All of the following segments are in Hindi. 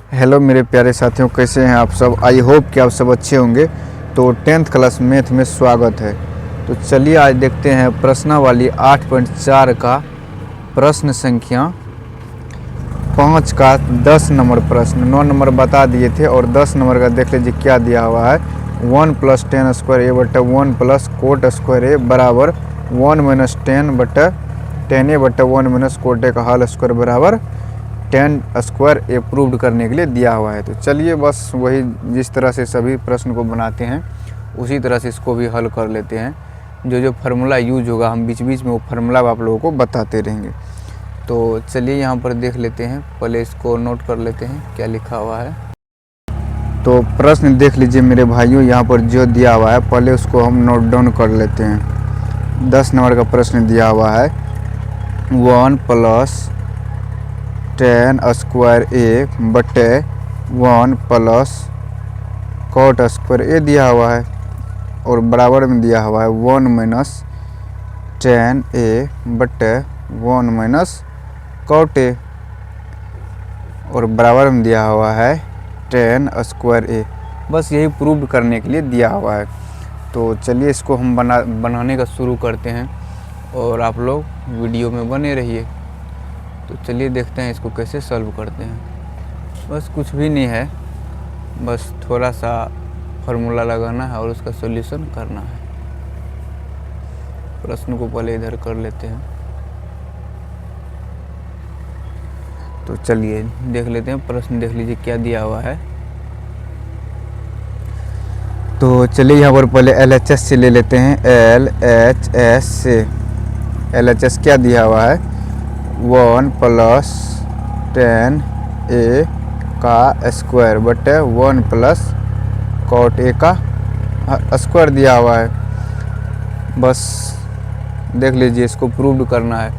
हेलो मेरे प्यारे साथियों, कैसे हैं आप सब। आई होप कि आप सब अच्छे होंगे। तो 10th क्लास मैथ में स्वागत है। तो चलिए आज देखते हैं प्रश्नावली 8.4 का प्रश्न संख्या 5 का 10 नंबर प्रश्न। 9 नंबर बता दिए थे और 10 नंबर का देख लीजिए क्या दिया हुआ है। 1 + 10 स्क्वायर ए बटा 1 + कोट स्क्वायर ए बराबर 1 - 10 बटा 10 ए बटा 1 - कोट ए का होल स्क्वायर बराबर 10 स्क्वायर ए प्रूव्ड करने के लिए दिया हुआ है। तो चलिए बस वही जिस तरह से सभी प्रश्न को बनाते हैं उसी तरह से इसको भी हल कर लेते हैं। जो जो फार्मूला यूज होगा हम बीच बीच में वो फार्मूला आप लोगों को बताते रहेंगे। तो चलिए यहाँ पर देख लेते हैं, पहले इसको नोट कर लेते हैं क्या लिखा हुआ है। तो प्रश्न देख लीजिए मेरे भाइयों, यहाँ पर जो दिया हुआ है पहले उसको हम नोट डाउन कर लेते हैं। 10 नंबर का प्रश्न दिया हुआ है 1 + 10 स्क्वायर ए बटे 1 + कोट स्क्वायर ए दिया हुआ है और बराबर में दिया हुआ है 1 - 10 ए बटे 1 - कोट ए और बराबर में दिया हुआ है 10 स्क्वायर ए। बस यही प्रूव करने के लिए दिया हुआ है। तो चलिए इसको हम बनाने का शुरू करते हैं और आप लोग वीडियो में बने रहिए। तो चलिए देखते हैं इसको कैसे सॉल्व करते हैं। बस कुछ भी नहीं है, बस थोड़ा सा फार्मूला लगाना है और उसका सॉल्यूशन करना है। प्रश्न को पहले इधर कर लेते हैं। तो चलिए देख लेते हैं, प्रश्न देख लीजिए क्या दिया हुआ है। तो चलिए यहाँ पर पहले LHS से ले लेते हैं। LHS से LHS क्या दिया हुआ है 1 + 10 ए का स्क्वायर बटे 1 + कोट ए का स्क्वायर दिया हुआ है। बस देख लीजिए इसको प्रूव करना है।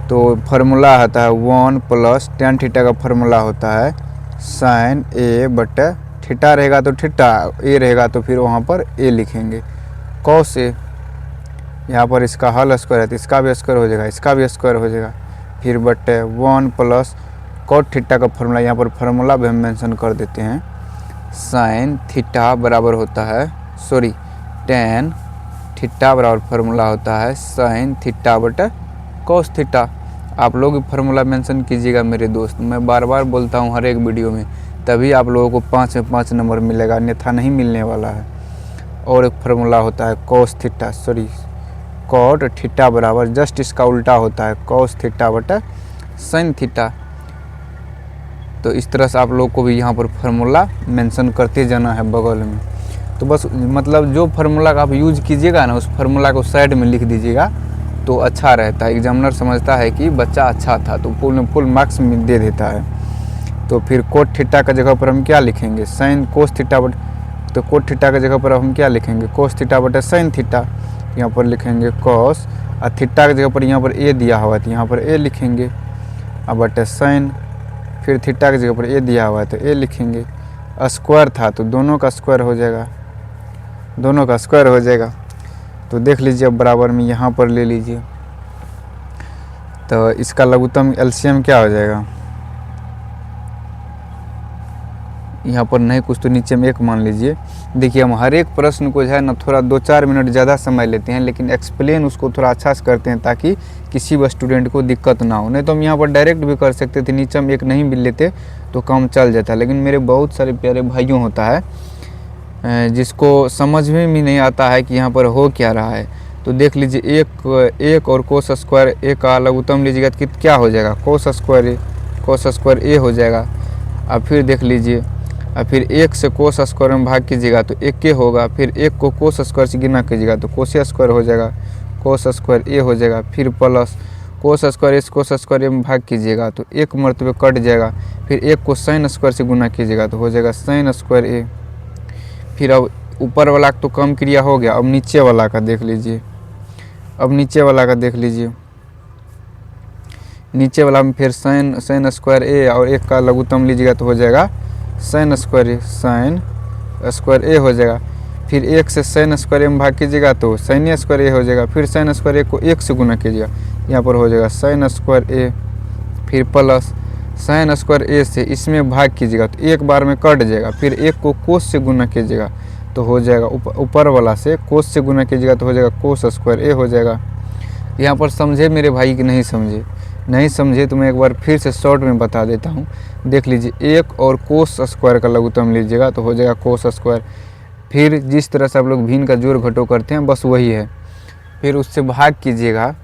तो फार्मूला आता है 1 + tan थीटा का फार्मूला होता है sin ए बटे थीटा रहेगा तो थीटा, ए रहेगा तो फिर वहाँ पर ए लिखेंगे। cos ए, यहाँ पर इसका होल स्क्वायर है तो इसका भी स्क्वायर हो जाएगा, इसका भी स्क्वायर हो जाएगा। फिर बटे 1 + कोट थीटा का फार्मूला, यहाँ पर फार्मूला भी हम मेंशन कर देते हैं। साइन थीटा बराबर होता है tan थीटा बराबर फार्मूला होता है साइन थीटा बटे कोस थीटा। आप लोग फार्मूला मेंशन कीजिएगा मेरे दोस्त, मैं बार बार बोलता हूँ हर एक वीडियो में, तभी आप लोगों को 5 में 5 नंबर मिलेगा, अन्यथा नहीं मिलने वाला है। और एक फार्मूला होता है कोस थीटा कोट थीटा बराबर जस्ट इसका उल्टा होता है कोस थीटा बटे साइन थीटा। तो इस तरह से आप लोग को भी यहाँ पर फार्मूला मेंशन करते जाना है बगल में। तो बस मतलब जो फार्मूला का आप यूज कीजिएगा ना, उस फार्मूला को साइड में लिख दीजिएगा तो अच्छा रहता है। एग्जामिनर समझता है कि बच्चा अच्छा था तो फुल मार्क्स में दे देता है। तो फिर कोट थीटा का जगह पर हम क्या लिखेंगे साइन कोस थीटा बटे, तो कोट थीटा की जगह पर हम क्या लिखेंगे कोस थीटा बटे साइन थीटा। यहाँ पर लिखेंगे कोस और थीटा की जगह पर यहाँ पर ए दिया हुआ है तो यहाँ पर ए लिखेंगे और बटे साइन। फिर थीटा की जगह पर ए दिया हुआ है तो ए लिखेंगे। स्क्वायर था तो दोनों का स्क्वायर हो जाएगा, दोनों का स्क्वायर हो जाएगा। तो देख लीजिए अब बराबर में यहाँ पर ले लीजिए। तो इसका लघुत्तम एलसीएम क्या हो जाएगा, यहाँ पर नहीं कुछ तो नीचे में 1 मान लीजिए। देखिए हम हर एक प्रश्न को जो है ना थोड़ा 2-4 मिनट ज़्यादा समय लेते हैं, लेकिन एक्सप्लेन उसको थोड़ा अच्छा से करते हैं ताकि किसी भी स्टूडेंट को दिक्कत ना हो। नहीं तो हम यहाँ पर डायरेक्ट भी कर सकते थे, नीचे में 1 नहीं भी लेते तो काम चल जाता। लेकिन मेरे बहुत सारे प्यारे भाइयों होता है जिसको समझ में भी नहीं आता है कि यहाँ पर हो क्या रहा है। तो देख लीजिए एक और कोस स्क्वायर ए का लघुत्तम लीजिएगा तो क्या हो जाएगा कोस स्क्वायर ए हो जाएगा। अब फिर देख लीजिए और फिर 1 से कोस स्क्वायर में भाग कीजिएगा तो 1 के होगा। फिर 1 को कोस स्क्वायर से गुना कीजिएगा तो कोस स्क्वायर हो जाएगा, कोस स्क्वायर ए हो जाएगा। फिर प्लस कोस स्क्वायर इस कोस स्क्वायर में भाग कीजिएगा तो 1 मरतबे कट जाएगा। फिर 1 को साइन स्क्वायर से गुना कीजिएगा तो हो जाएगा साइन स्क्वायर ए। फिर अब ऊपर वाला तो कम क्रिया हो गया, अब नीचे वाला का देख लीजिए। अब नीचे वाला का देख लीजिए, नीचे वाला में फिर साइन स्क्वायर ए और 1 का लघुत्तम लीजिएगा तो हो जाएगा साइन स्क्वायर ए हो जाएगा। फिर 1 से साइन स्क्वायर ए में भाग कीजिएगा तो साइन स्क्वायर ए हो जाएगा। फिर साइन स्क्वायर ए को 1 से गुना कीजिएगा, यहाँ पर हो जाएगा साइन स्क्वायर ए। फिर प्लस साइन स्क्वायर ए से इसमें भाग कीजिएगा तो एक बार में कट जाएगा, फिर एक को कोस से गुना कीजिएगा तो हो जाएगा ऊपर वाला से कोस से गुना कीजिएगा तो हो जाएगा कोस स्क्वायर ए हो जाएगा। यहाँ पर समझे मेरे भाई कि नहीं समझे? नहीं समझे तो मैं एक बार फिर से शॉर्ट में बता देता हूँ। देख लीजिए, एक और कोस स्क्वायर का लघुत्तम लीजिएगा तो हो जाएगा कोस स्क्वायर। फिर जिस तरह से आप लोग भिन्न का जोड़ घटाव करते हैं बस वही है, फिर उससे भाग कीजिएगा,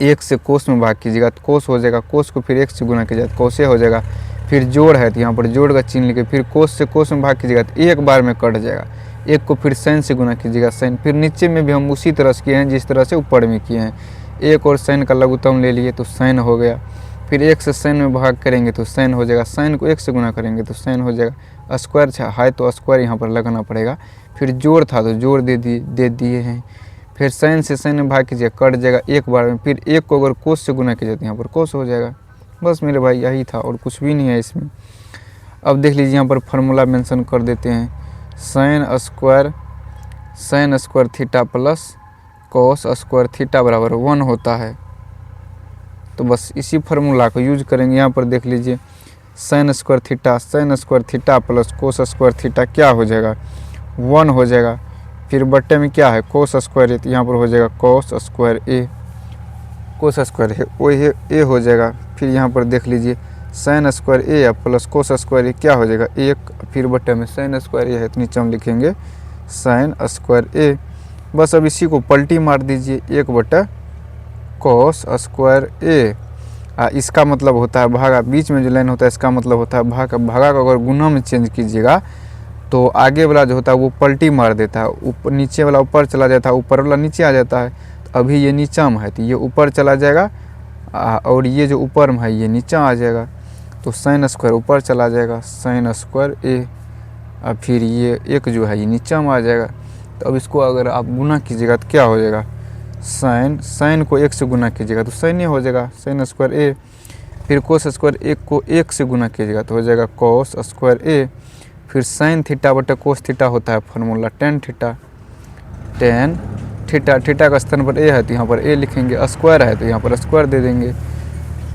एक से कोस में भाग कीजिएगा तो कोस हो जाएगा, कोस को फिर एक से गुना कीजिएगा तो कोसे हो जाएगा। फिर जोड़ है तो यहाँ पर जोड़ का चिन्ह लिखे, फिर कोस से कोस में भाग कीजिएगा तो एक बार में कट जाएगा, एक को फिर साइन से गुना कीजिएगा साइन। फिर नीचे में भी हम उसी तरह से किए हैं जिस तरह से ऊपर में किए हैं, एक और साइन का लघुत्तम ले लिए तो साइन हो गया, फिर एक से साइन में भाग करेंगे तो साइन हो जाएगा, साइन को एक से गुना करेंगे तो साइन हो जाएगा। स्क्वायर है तो स्क्वायर यहाँ पर लगाना पड़ेगा, फिर जोड़ था तो जोड़ दे दिए हैं, फिर साइन से साइन में भाग कीजिए कट जाएगा एक बार में, फिर एक को अगर कोस से गुना कीजिए तो यहाँ पर कोस हो जाएगा। बस मेरे भाई यही था और कुछ भी नहीं है इसमें। अब देख लीजिए यहाँ पर फार्मूला मेंशन कर देते हैं, sine square theta plus cos square theta बराबर 1 होता है। तो बस इसी फार्मूला को यूज करेंगे। यहाँ पर देख लीजिए, sine square theta plus cos square theta क्या हो जाएगा 1 हो जाएगा। फिर बट्टे में क्या है कोस स्क्वायर ए, तो यहाँ पर हो जाएगा कोस स्क्वायर ए, कोस स्क्वायर है वो ए हो जाएगा। फिर यहाँ पर देख लीजिए, साइन स्क्वायर ए प्लस कोस स्क्वायर ए क्या हो जाएगा 1, फिर बट्टे में साइन स्क्वायर ए है तो नीचे हम लिखेंगे साइन स्क्वायर ए। बस अब इसी को पलटी मार दीजिए, 1 बटा कोस स्क्वायर ए। इसका मतलब होता है भागा, बीच में जो लाइन होता है इसका मतलब होता है भागा। भागा को अगर गुना में चेंज कीजिएगा तो आगे वाला जो होता है वो पलटी मार देता है, ऊपर नीचे वाला ऊपर चला जाता है, ऊपर वाला नीचे आ जाता है। तो अभी ये नीचा में है तो ये ऊपर चला जाएगा और ये जो ऊपर में है ये नीचा आ जाएगा, तो साइन स्क्वायर ऊपर चला जाएगा साइन स्क्वायर ए। फिर ये एक जो है ये नीचा में आ जाएगा। तो अब इसको अगर आप गुना कीजिएगा तो क्या हो जाएगा, साइन को 1 से गुना कीजिएगा तो साइन ए हो जाएगा साइन स्क्वायर ए। फिर कोस स्क्वायर 1 को 1 से गुना कीजिएगा तो हो जाएगा कोस स्क्वायर ए। फिर साइन थीटा बटा कोस थीटा होता है फार्मूला टेन थीटा का स्थान पर ए है तो यहाँ पर ए लिखेंगे, स्क्वायर है तो यहाँ पर स्क्वायर दे देंगे।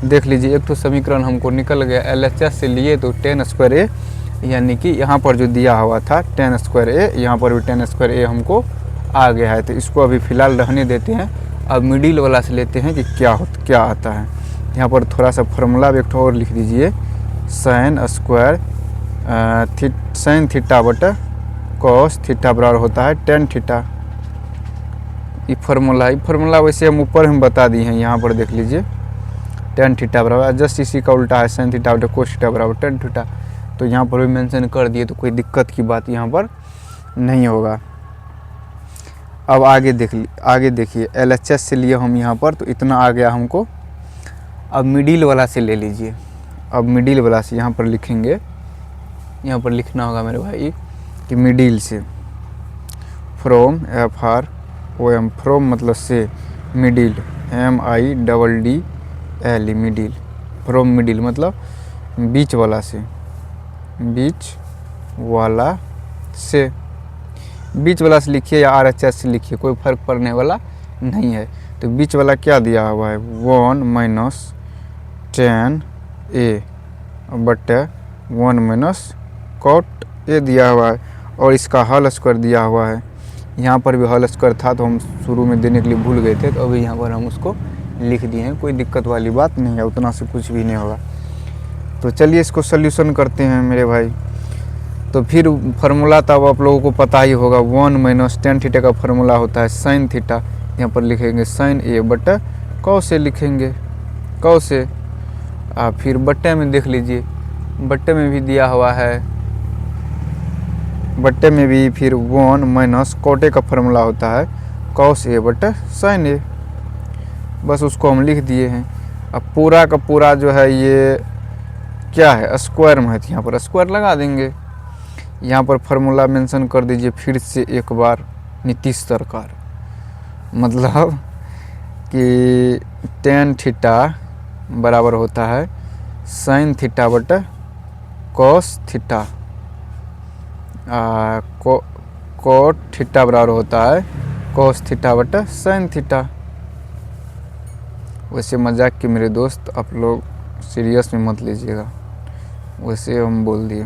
देख लीजिए, एक तो समीकरण हमको निकल गया, LHS से लिए तो टेन स्क्वायर ए, यानी कि यहाँ पर जो दिया हुआ था टेन स्क्वायर ए, यहाँ पर भी टेन स्क्वायर ए हमको आ गया है। तो इसको अभी फ़िलहाल रहने देते हैं। अब मिडिल वाला से लेते हैं कि क्या आता है। यहाँ पर थोड़ा सा फार्मूला एक और लिख दीजिए, साइन थीटा बटा कॉस थीटा बराबर होता है टेन थीटा। ये फार्मूला वैसे हम ऊपर हम बता दिए हैं, यहाँ पर देख लीजिए टेन थीटा बराबर, जस्ट इसी का उल्टा है साइन थीटा बटा कोस थीटा बराबर टेन थीटा। तो यहाँ पर भी मेंशन कर दिए तो कोई दिक्कत की बात यहाँ पर नहीं होगा। अब आगे देखिए LHS से लिए हम यहाँ पर तो इतना आ गया हमको। अब मिडिल वाला से ले लीजिए। अब मिडिल वाला से यहाँ पर लिखेंगे, यहाँ पर लिखना होगा मेरे भाई कि मिडिल से फ्रॉम FROM, फ्रॉम मतलब से, middle MIDDL middle, from middle मतलब बीच वाला से, बीच वाला से लिखिए या RHS से लिखिए, कोई फर्क पड़ने वाला नहीं है। तो बीच वाला क्या दिया हुआ है 1 माइनस 10A बटे 1 माइनस कॉट ए दिया हुआ है, और इसका होल स्क्वायर दिया हुआ है। यहाँ पर भी होल स्क्वायर था तो हम शुरू में देने के लिए भूल गए थे, तो अभी यहाँ पर हम उसको लिख दिए हैं, कोई दिक्कत वाली बात नहीं है, उतना से कुछ भी नहीं होगा। तो चलिए इसको सल्यूशन करते हैं मेरे भाई। तो फिर फार्मूला तब आप लोगों को पता ही होगा, 1 माइनस टेन थीटा का फार्मूला होता है साइन थीटा, यहाँ पर लिखेंगे साइन ए बटा कॉस ए लिखेंगे, कॉस ए। फिर बट्टे में देख लीजिए, बट्टे में भी दिया हुआ है, बट्टे में भी फिर 1 माइनस कॉट ए का फार्मूला होता है कॉस ए बटा साइन ए, बस उसको हम लिख दिए हैं। अब पूरा का पूरा जो है ये क्या है स्क्वायर में है, तो यहाँ पर स्क्वायर लगा देंगे। यहाँ पर फार्मूला मेंशन कर दीजिए फिर से एक बार, नीतीश सरकार, मतलब कि टेन थीटा बराबर होता है साइन थीटा बटा कॉस थीटा, कोट थीटा बराबर होता है कॉस थीटा बटा साइन थीटा। वैसे मजाक के मेरे दोस्त आप लोग सीरियस में मत लीजिएगा, वैसे हम बोल दिए।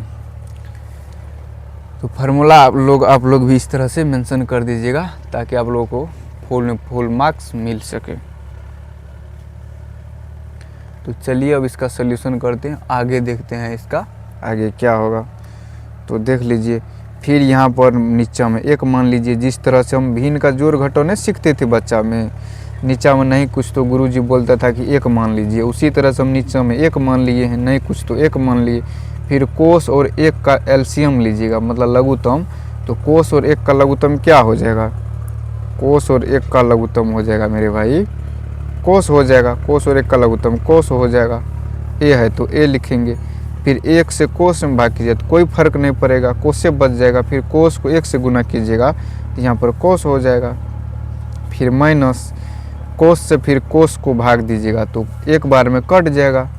तो फार्मूला आप लोग भी इस तरह से मेंशन कर दीजिएगा ताकि आप लोगों को फुल मार्क्स मिल सके। तो चलिए अब इसका सलूशन करते हैं, आगे देखते हैं इसका आगे क्या होगा। तो देख लीजिए, फिर यहाँ पर नीचा में एक मान लीजिए, जिस तरह से हम भिन्न का जोड़ घटाव नहीं सीखते थे बच्चा में, नीचा में नहीं कुछ तो गुरुजी बोलता था कि एक मान लीजिए, उसी तरह से हम नीचा में एक मान लिए हैं, नहीं कुछ तो एक मान लिए। फिर कोस और एक का एलसीएम लीजिएगा, मतलब लघुत्तम। तो कोस और एक का लघुत्तम क्या हो जाएगा, कोस और एक का लघुत्तम हो जाएगा मेरे भाई, कोस हो जाएगा, कोस और एक का लघुत्तम कोस हो जाएगा। ए है तो ए लिखेंगे, फिर एक से कोस में भाग कीजिए तो कोई फर्क नहीं पड़ेगा, कोस से बच जाएगा। फिर कोस को एक से गुना कीजिएगा तो यहाँ पर कोस हो जाएगा। फिर माइनस कोस से फिर कोस को भाग दीजिएगा तो एक बार में कट जाएगा,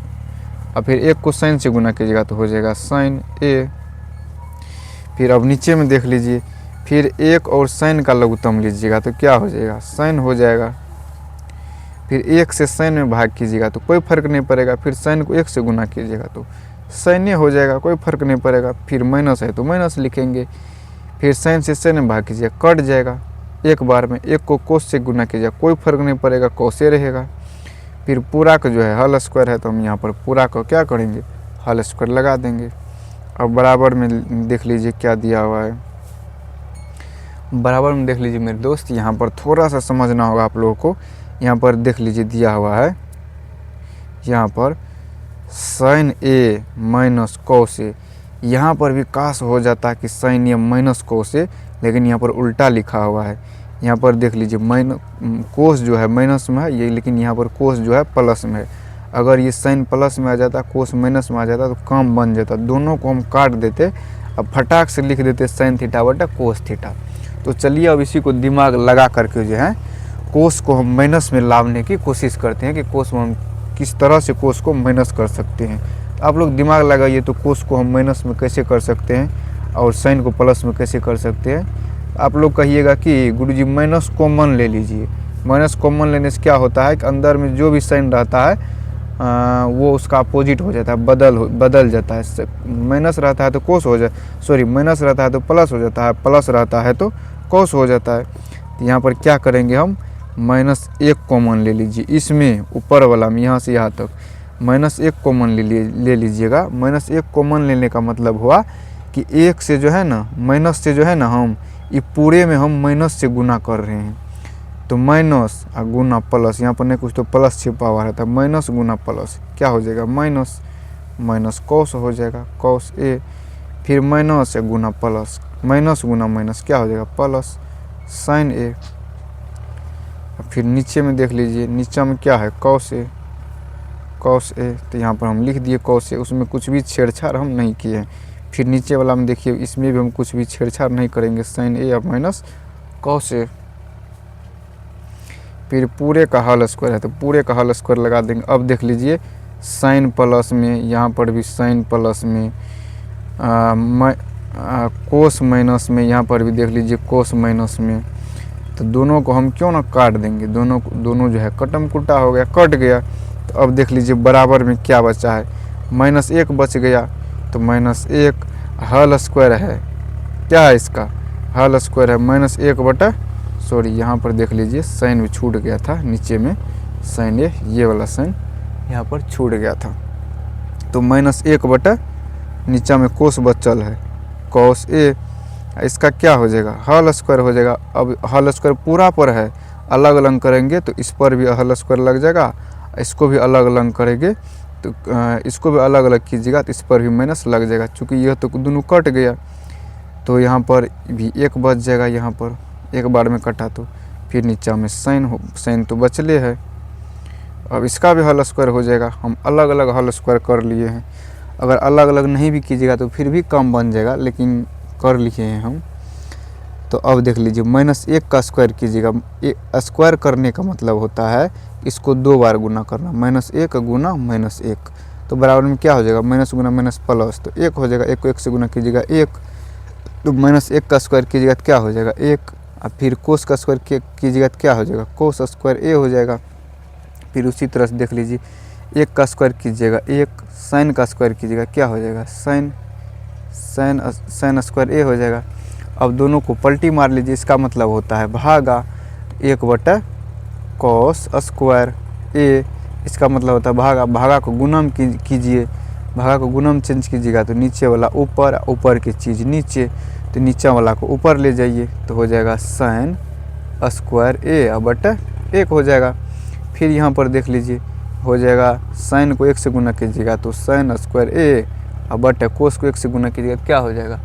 और फिर एक को साइन से गुना कीजिएगा तो हो जाएगा साइन ए। फिर अब नीचे में देख लीजिए, फिर एक और साइन का लघुत्तम लीजिएगा तो क्या हो जाएगा, साइन हो जाएगा। फिर एक से साइन में भाग कीजिएगा तो कोई फर्क नहीं पड़ेगा, फिर साइन को एक से गुना कीजिएगा तो साइन हो जाएगा, कोई फर्क नहीं पड़ेगा। फिर माइनस है तो माइनस लिखेंगे, फिर साइन से साइन में भाग कीजिएगा, कट जाएगा एक बार में। एक को कोस से गुना कीजिएगा, कोई फर्क नहीं पड़ेगा, कोसे रहेगा। फिर पूरा का जो है हल स्क्वायर है तो हम यहाँ पर पूरा का क्या करेंगे, हल स्क्वायर लगा देंगे। अब बराबर में देख लीजिए क्या दिया हुआ है, बराबर में देख लीजिए मेरे दोस्त, यहाँ पर थोड़ा सा समझना होगा आप लोगों को। यहाँ पर देख लीजिए दिया हुआ है, यहाँ पर साइन ए माइनस कोस ए, यहाँ पर भी काश हो जाता है कि साइन ए माइनस कोस ए, लेकिन यहाँ पर उल्टा लिखा हुआ है। यहाँ पर देख लीजिए कोस जो है माइनस में है ये, लेकिन यहाँ पर कोस जो है प्लस में है। अगर ये साइन प्लस में आ जाता, कोस माइनस में आ जाता तो काम बन जाता, दोनों को हम काट देते, अब फटाक से लिख देते साइन थीटा बटा कोस थीटा। तो चलिए अब इसी को दिमाग लगा करके जो है कोस को हम माइनस में लाने की कोशिश करते हैं कि कोस में हम किस तरह से कोस को माइनस कर सकते हैं। आप लोग दिमाग लगाइए, तो कोस को हम माइनस में कैसे कर सकते हैं और साइन को प्लस में कैसे कर सकते हैं। आप लोग कहिएगा कि गुरुजी माइनस कॉमन ले लीजिए। माइनस कॉमन लेने से क्या होता है कि अंदर में जो भी साइन रहता है वो उसका अपोजिट हो जाता है, बदल जाता है। माइनस रहता है तो कोस हो जाए, माइनस रहता है तो प्लस हो जाता है, प्लस रहता है तो कोस हो जाता है। तो यहाँ पर क्या करेंगे हम, माइनस एक कॉमन ले लीजिए, इसमें ऊपर वाला में यहाँ से यहाँ तक माइनस एक कॉमन ले लीजिएगा। माइनस एक कॉमन लेने का मतलब हुआ कि एक से जो है ना, माइनस से जो है ना, हम ये पूरे में हम माइनस से गुना कर रहे हैं। तो माइनस और गुना प्लस, यहाँ पर नहीं कुछ तो प्लस छिपा हुआ रहता है, माइनस गुना प्लस क्या हो जाएगा, माइनस माइनस कॉस हो जाएगा, कॉस ए। फिर माइनस या गुना प्लस, माइनस गुना माइनस क्या हो जाएगा, प्लस साइन ए। फिर नीचे में देख लीजिए, नीचे में क्या है, कॉस ए, कॉस ए। तो यहाँ पर हम लिख दिए कॉस ए, उसमें कुछ भी छेड़छाड़ हम नहीं किए। फिर नीचे वाला में देखिए, इसमें भी हम कुछ भी छेड़छाड़ नहीं करेंगे, साइन ए अब माइनस कॉस ए। फिर पूरे का हल स्क्वायर है तो पूरे का हल स्क्वायर लगा देंगे। अब देख लीजिए साइन प्लस में, यहाँ पर भी साइन प्लस में, कोस माइनस में, यहाँ पर भी देख लीजिए कोस माइनस में। तो दोनों को हम क्यों ना काट देंगे, दोनों जो है कटम कुटा हो गया, कट गया। तो अब देख लीजिए बराबर में क्या बचा है, माइनस एक बच गया। तो माइनस एक हल स्क्वायर है, क्या है इसका, हल स्क्वायर है माइनस एक बटा, यहाँ पर देख लीजिए साइन भी छूट गया था, नीचे में साइन ये वाला साइन यहाँ पर छूट गया था। तो माइनस एक बटा नीचे में कोस बचल है, कॉस ए। इसका क्या हो जाएगा, हल स्क्वायर हो जाएगा। अब हल स्क्वायर पूरा पर है, अलग अलग करेंगे तो इस पर भी हल स्क्वायर लग जाएगा, इसको भी अलग अलग करेंगे तो इसको भी अलग अलग कीजिएगा तो इस पर भी माइनस लग जाएगा। चूँकि यह तो दोनों कट गया तो यहाँ पर भी एक बच जाएगा, यहाँ पर एक बार में कटा तो फिर नीचे में साइन तो बचले है। अब इसका भी हल स्क्वायर हो जाएगा। हम अलग अलग हल स्क्वायर कर लिए हैं, अगर अलग अलग नहीं भी कीजिएगा तो फिर भी कम बन जाएगा, लेकिन कर लिए हैं हम। तो अब देख लीजिए माइनस एक का स्क्वायर कीजिएगा, स्क्वायर करने का मतलब होता है इसको दो बार गुना करना, माइनस एक गुना माइनस एक। तो बराबर में क्या हो जाएगा, माइनस गुना माइनस प्लस, तो एक हो जाएगा, एक को एक से गुना कीजिएगा एक, तो माइनस एक का स्क्वायर कीजिएगा तो क्या हो जाएगा एक। और फिर कोस का स्क्वायर कीजिएगा तो क्या हो जाएगा, कोस स्क्वायर ए हो जाएगा। फिर उसी तरह से देख लीजिए 1 का स्क्वायर कीजिएगा 1, साइन का स्क्वायर कीजिएगा क्या हो जाएगा साइन स्क्वायर ए हो जाएगा। अब दोनों को पलटी मार लीजिए, इसका मतलब होता है भागा 1/, कॉस स्क्वायर ए, इसका मतलब होता है भागा को गुणम कीजिए, भागा को गुणम चेंज कीजिएगा तो नीचे वाला ऊपर, ऊपर की चीज़ नीचे, तो नीचे वाला को ऊपर ले जाइए तो हो जाएगा साइन स्क्वायर ए बटा 1 हो जाएगा। फिर यहाँ पर देख लीजिए हो जाएगा साइन को 1 से गुना कीजिएगा तो साइन स्क्वायर ए बटा कोस को 1 से गुना कीजिएगा तो क्या हो जाएगा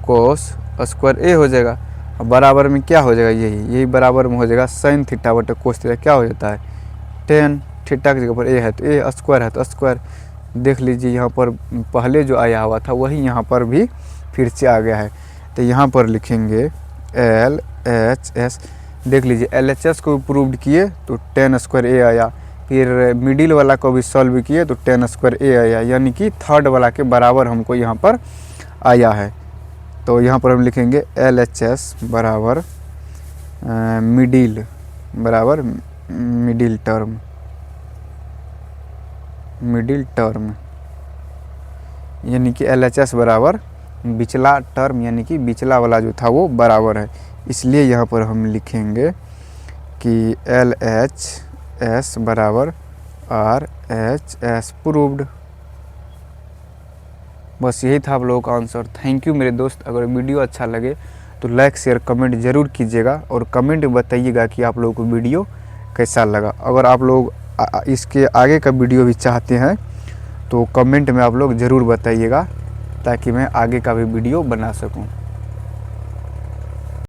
कोस स्क्वायर ए हो जाएगा। अब बराबर में क्या हो जाएगा यही बराबर में हो जाएगा साइन थीटा बटा कोस थीटा, क्या हो जाता है टेन, थीटा की जगह पर ए है तो ए स्क्वायर है तो स्क्वायर। देख लीजिए यहाँ पर पहले जो आया हुआ था वही यहाँ पर भी फिर से आ गया है, तो यहाँ पर लिखेंगे LHS। देख लीजिए LHS को भी प्रूव्ड किए तो 10 स्क्वायर ए आया, फिर मिडिल वाला को भी सॉल्व किए तो 10 स्क्वायर ए आया, यानी कि थर्ड वाला के बराबर हमको यहाँ पर आया है। तो यहाँ पर हम लिखेंगे LHS बराबर मिडिल टर्म, यानी कि LHS बराबर बिचला टर्म, यानी कि बिचला वाला जो था वो बराबर है, इसलिए यहाँ पर हम लिखेंगे कि LHS बराबर RHS प्रूव्ड। बस यही था आप लोगों का आंसर। थैंक यू मेरे दोस्त। अगर वीडियो अच्छा लगे तो लाइक शेयर कमेंट ज़रूर कीजिएगा और कमेंट में बताइएगा कि आप लोगों को वीडियो कैसा लगा। अगर आप लोग इसके आगे का वीडियो भी चाहते हैं तो कमेंट में आप लोग ज़रूर बताइएगा ताकि मैं आगे का भी वीडियो बना सकूं।